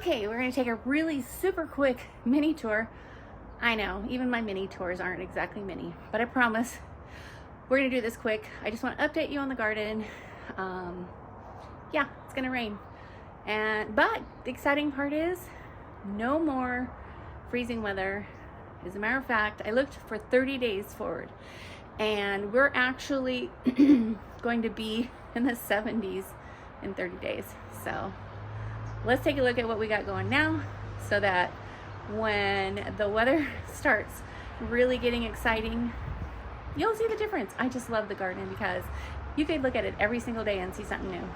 Okay, we're gonna take a really super quick mini tour. I know, even my mini tours aren't exactly mini, but I promise we're gonna do this quick. I just want to update you on the garden. Yeah, it's gonna rain. But the exciting part is no more freezing weather. As a matter of fact, I looked for 30 days forward and we're actually going to be in the 70s in 30 days. So let's take a look at what we got going now so that when the weather starts really getting exciting, you'll see the difference. I just love the garden because you could look at it every single day and see something new.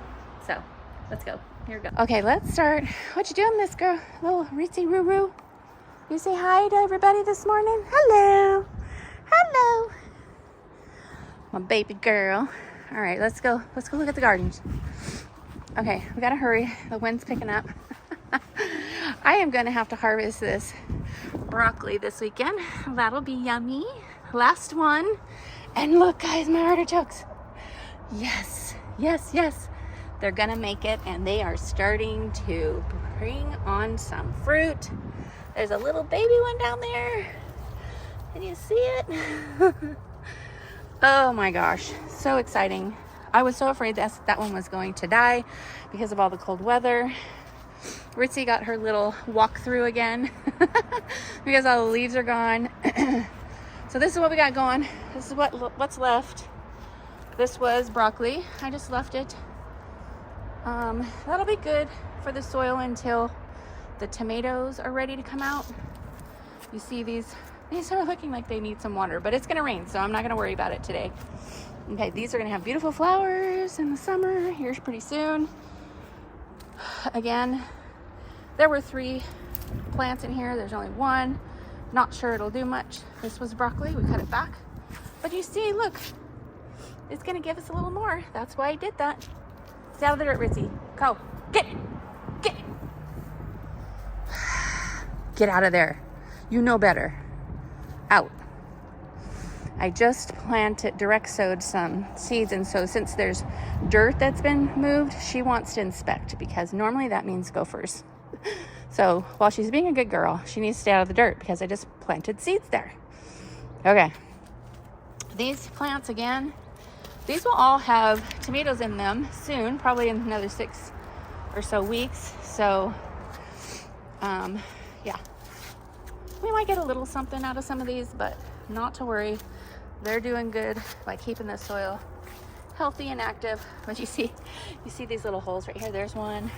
So let's go. Here we go. Okay, let's start. What you doing, Miss Girl? Little Ritzy Roo Roo. You say hi to everybody this morning? Hello. Hello. My baby girl. All right, let's go. Let's go look at the gardens. Okay, we gotta hurry. The wind's picking up. I am gonna have to harvest this broccoli this weekend. That'll be yummy. Last one. And look, guys, my artichokes. Yes, yes, yes. They're gonna make it, and they are starting to bring on some fruit. There's a little baby one down there. Can you see it? Oh my gosh, so exciting. I was so afraid that one was going to die because of all the cold weather. Ritzy got her little walkthrough again because all the leaves are gone. So this is what we got going. This is what's left. This was broccoli. I just left it. That'll be good for the soil until the tomatoes are ready to come out. You see these are looking like they need some water, but it's gonna rain, so I'm not gonna worry about it today. Okay, these are gonna have beautiful flowers in the summer, here pretty soon. Again, there were 3 plants in here. There's only 1. Not sure it'll do much. This was broccoli, we cut it back. But you see, look, it's gonna give us a little more. That's why I did that. Stay out of the dirt, Ritzy. Go, get it, get it. Get out of there. You know better. Out. I just direct sowed some seeds, and so since there's dirt that's been moved, she wants to inspect because normally that means gophers. So while she's being a good girl, she needs to stay out of the dirt because I just planted seeds there. Okay. These plants again, these will all have tomatoes in them soon, probably in another 6 or so weeks. So, yeah. We might get a little something out of some of these, but not to worry. They're doing good by keeping the soil healthy and active. But you see these little holes right here. There's one.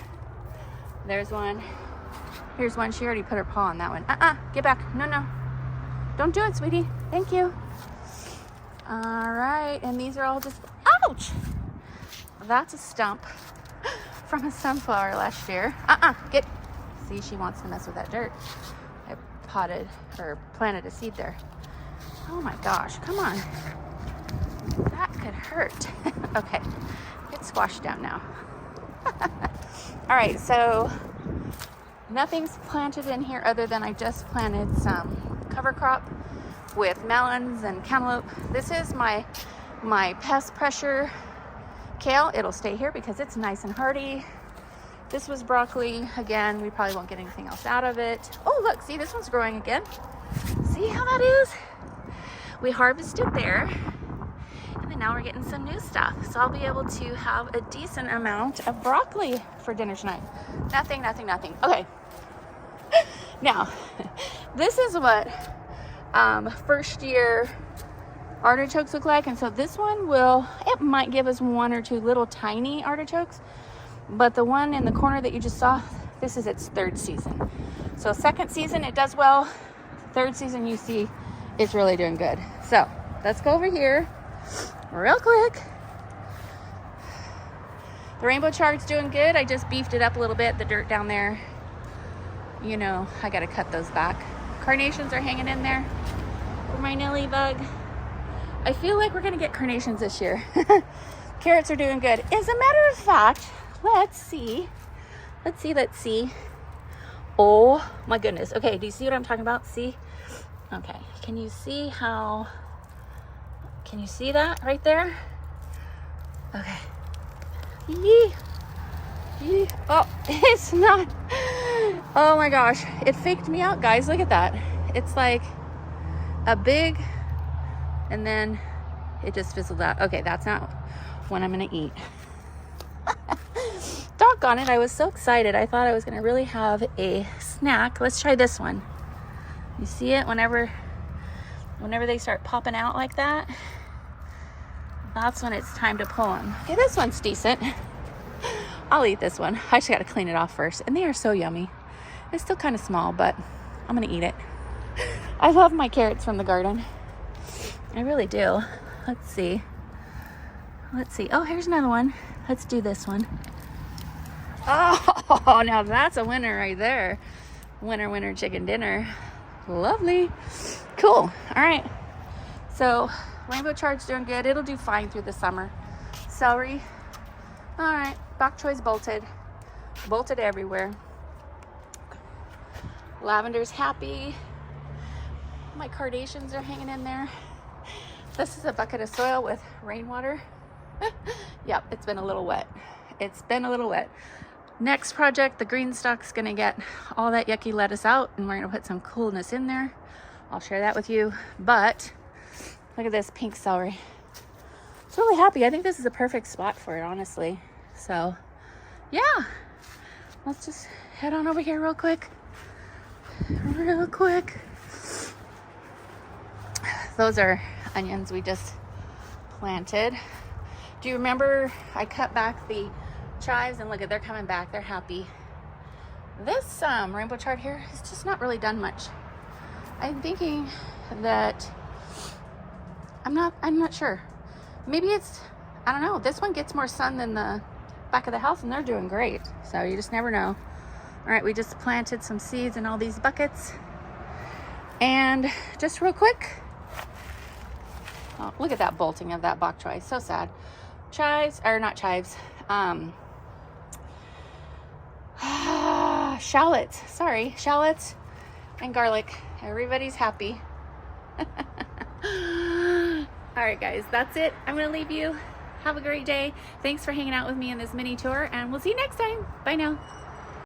There's one. Here's one. She already put her paw on that one. Get back. No, no. Don't do it, sweetie. Thank you. All right. And these are all just, ouch! That's a stump from a sunflower last year. Get. See, she wants to mess with that dirt. I potted or planted a seed there. Oh my gosh, come on. That could hurt. Okay, it's squashed down now. All right, so nothing's planted in here other than I just planted some cover crop with melons and cantaloupe. This is my pest pressure kale. It'll stay here because it's nice and hardy. This was broccoli. Again, we probably won't get anything else out of it. Oh, look, see, this one's growing again. See how that is? We harvested there, and then now we're getting some new stuff. So I'll be able to have a decent amount of broccoli for dinner tonight. Nothing, nothing, nothing. Okay. Now, this is what first year artichokes look like. And so this one it might give us 1 or 2 little tiny artichokes. But the one in the corner that you just saw, this is its 3rd season. So 2nd season, it does well. 3rd season, you see, it's really doing good. So let's go over here real quick. The rainbow chart's doing good. I just beefed it up a little bit, the dirt down there. You know, I gotta cut those back. Carnations are hanging in there for my Nelly bug. I feel like we're gonna get carnations this year. Carrots are doing good. As a matter of fact, let's see. Oh my goodness. Okay, do you see what I'm talking about? See? Okay, can you see that right there? Okay. Yee. Oh, it's not Oh my gosh, it faked me out, guys. Look at that. It's like a big, and then it just fizzled out. Okay, that's not one I'm gonna eat. Doggone it, I was so excited. I thought I was gonna really have a snack. Let's try this one. You see it? Whenever they start popping out like that, that's when it's time to pull them. Okay, this one's decent. I'll eat this one. I just gotta clean it off first. And they are so yummy. It's still kind of small, but I'm gonna eat it. I love my carrots from the garden. I really do. Let's see. Oh, here's another one. Let's do this one. Oh, now that's a winner right there. Winner, chicken dinner. Lovely. Cool. All right. So rainbow chard's doing good. It'll do fine through the summer. Celery. All right. Bok choy's bolted everywhere. Lavender's happy. My carnations are hanging in there. This is a bucket of soil with rainwater. Yep, it's been a little wet. Next project, the green stalk's gonna get all that yucky lettuce out, and we're gonna put some coolness in there. I'll share that with you. But look at this pink celery. It's really happy. I think this is a perfect spot for it, honestly. So yeah, let's just head on over here real quick. Those are onions we just planted. Do you remember I cut back the chives, and look at, they're coming back. They're happy. This rainbow chard here has just not really done much. I'm thinking that I'm not sure. Maybe it's, I don't know. This one gets more sun than the back of the house, and they're doing great. So you just never know. All right, we just planted some seeds in all these buckets. And just real quick, oh, look at that bolting of that bok choy. So sad. Chives, or not chives. Shallots. Sorry, shallots and garlic. Everybody's happy. All right, guys, that's it. I'm going to leave you. Have a great day. Thanks for hanging out with me in this mini tour, and we'll see you next time. Bye now.